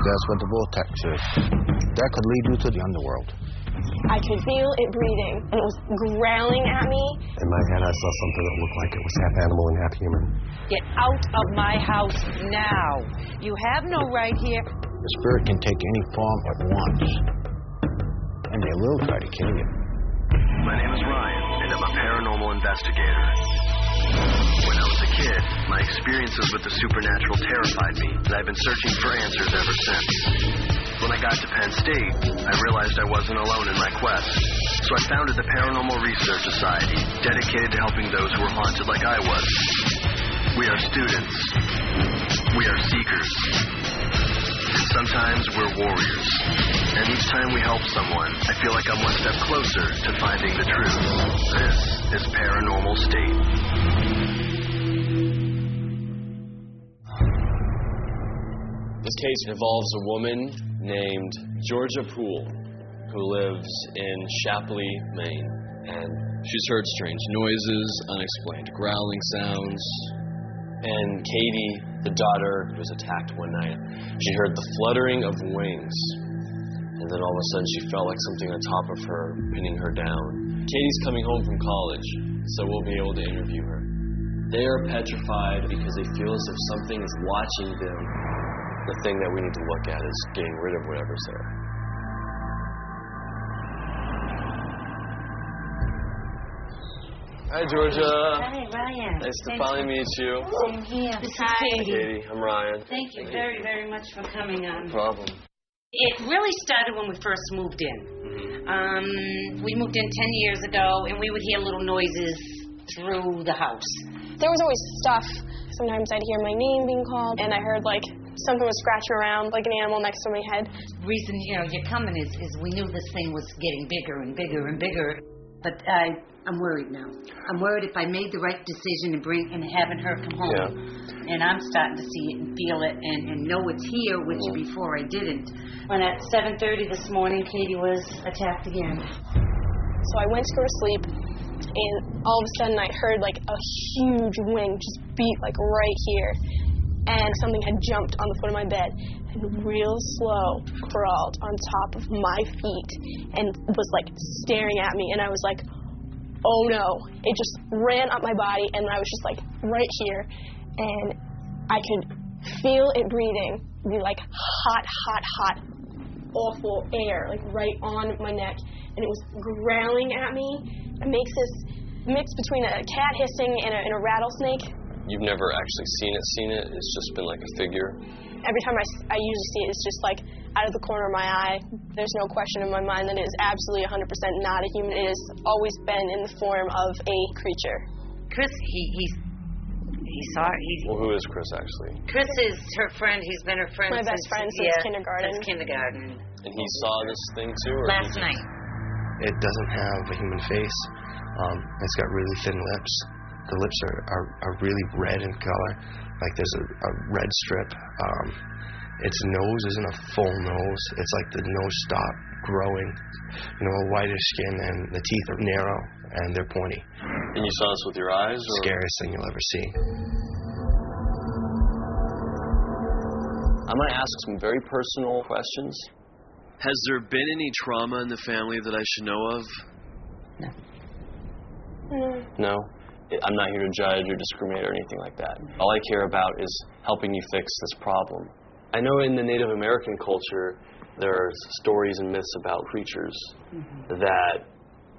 That's what the vortex is. That could lead you to the underworld. I could feel it breathing, and it was growling at me. In my head, I saw something that looked like it was half animal and half human. Get out of my house now. You have no right here. The spirit can take any form it wants, and they will try to kill you. My name is Ryan, and I'm a paranormal investigator. When I was a kid, my experiences with the supernatural terrified me, and I've been searching for answers ever since. When I got to Penn State, I realized I wasn't alone in my quest. So I founded the Paranormal Research Society, dedicated to helping those who were haunted like I was. We are students. We are seekers. And sometimes we're warriors. And each time we help someone, I feel like I'm one step closer to finding the truth. This is Paranormal State. This case involves a woman named Georgia Poole, who lives in Shapley, Maine. And she's heard strange noises, unexplained growling sounds. And Katie, the daughter, was attacked one night. She heard the fluttering of wings. And then all of a sudden she felt like something on top of her, pinning her down. Katie's coming home from college, so we'll be able to interview her. They are petrified because they feel as if something is watching them. The thing that we need to look at is getting rid of whatever's there. Hi, Georgia. Hi, Ryan. Nice to finally meet you. Same here. This is Katie, I'm Ryan. Thank you very, very much for coming on. No problem. It really started when we first moved in. We moved in 10 years ago, and we would hear little noises through the house. There was always stuff. Sometimes I'd hear my name being called, and I heard, like, something was scratching around, like an animal next to my head. The reason, you're coming is we knew this thing was getting bigger and bigger and bigger. But I'm worried now. I'm worried if I made the right decision and having her come home. Yeah. And I'm starting to see it and feel it and know it's here, which before I didn't. When at 7:30 this morning, Katie was attacked again. So I went to go to sleep, and all of a sudden I heard like a huge wing just beat like right here. And something had jumped on the foot of my bed and real slow crawled on top of my feet and was like staring at me. And I was like, oh no. It just ran up my body and I was just like right here. And I could feel it breathing, the like hot, awful air like right on my neck. And it was growling at me. It makes this mix between a cat hissing and a rattlesnake. You've never actually seen it? It's just been like a figure? Every time I usually see it, it's just like out of the corner of my eye. There's no question in my mind that it is absolutely 100% not a human. It has always been in the form of a creature. Chris, he saw it. Well, who is Chris, actually? Chris is her friend. He's been her friend My best friend since kindergarten. Since kindergarten. And he saw this thing, too? Or Last night. It doesn't have a human face. It's got really thin lips. The lips are really red in color, like there's a red strip. Its nose isn't a full nose. It's like the nose stopped growing. A whitish skin, and the teeth are narrow and they're pointy. And you saw this with your eyes? Or? Scariest thing you'll ever see. I'm going to ask some very personal questions. Has there been any trauma in the family that I should know of? No. No? I'm not here to judge or discriminate or anything like that. All I care about is helping you fix this problem. I know in the Native American culture, there are stories and myths about creatures that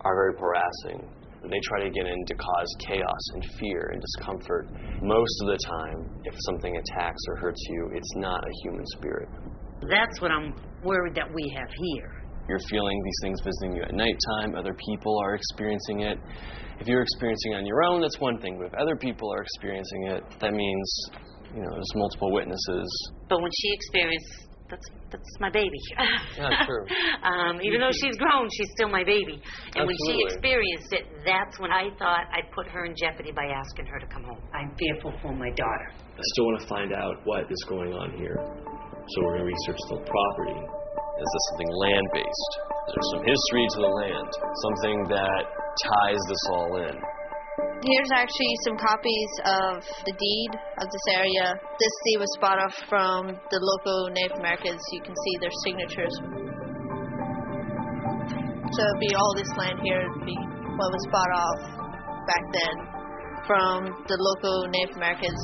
are very harassing. They try to get in to cause chaos and fear and discomfort. Most of the time, if something attacks or hurts you, it's not a human spirit. That's what I'm worried that we have here. You're feeling these things visiting you at nighttime. Other people are experiencing it. If you're experiencing it on your own, that's one thing. But if other people are experiencing it, that means, there's multiple witnesses. But when she experienced, that's my baby. Yeah, true. Even though she's grown, she's still my baby. And when she Absolutely. experienced it, that's when I thought I'd put her in jeopardy by asking her to come home. I'm fearful for my daughter. I still want to find out what is going on here. So we're going to research the property. Is this something land-based? Is there some history to the land? Something that ties this all in? Here's actually some copies of the deed of this area. This deed was bought off from the local Native Americans. You can see their signatures. So it'd be all this land here would be what was bought off back then from the local Native Americans.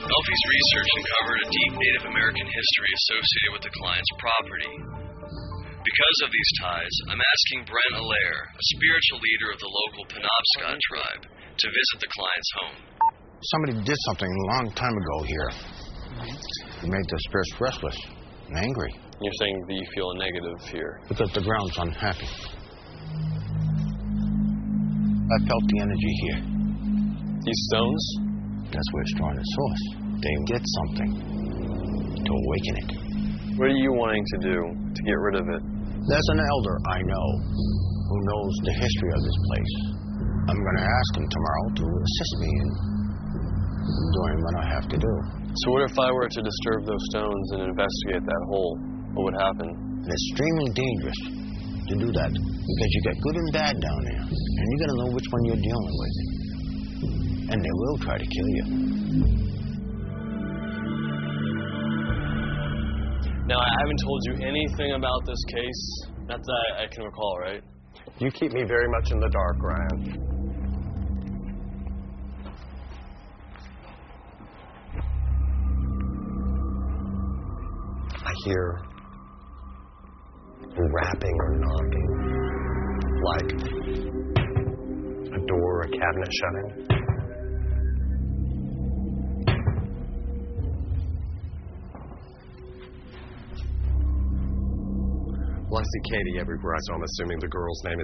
Melfi's research uncovered a deep Native American history associated with the client's property. Because of these ties, I'm asking Brent Allaire, a spiritual leader of the local Penobscot tribe, to visit the client's home. Somebody did something a long time ago here. It made the spirits restless and angry. You're saying that you feel a negative here? Because the ground's unhappy. I felt the energy here. These stones? That's where it's drawing its source. They get something to awaken it. What are you wanting to do to get rid of it? There's an elder I know who knows the history of this place. I'm going to ask him tomorrow to assist me in doing what I have to do. So what if I were to disturb those stones and investigate that hole? What would happen? It's extremely dangerous to do that because you got good and bad down there, and you got to know which one you're dealing with. And they will try to kill you. Now, I haven't told you anything about this case. Not that I can recall, right? You keep me very much in the dark, Ryan. I hear rapping or knocking, like a door or a cabinet shutting. Well, I see Katie everywhere, so I'm assuming the girl's name is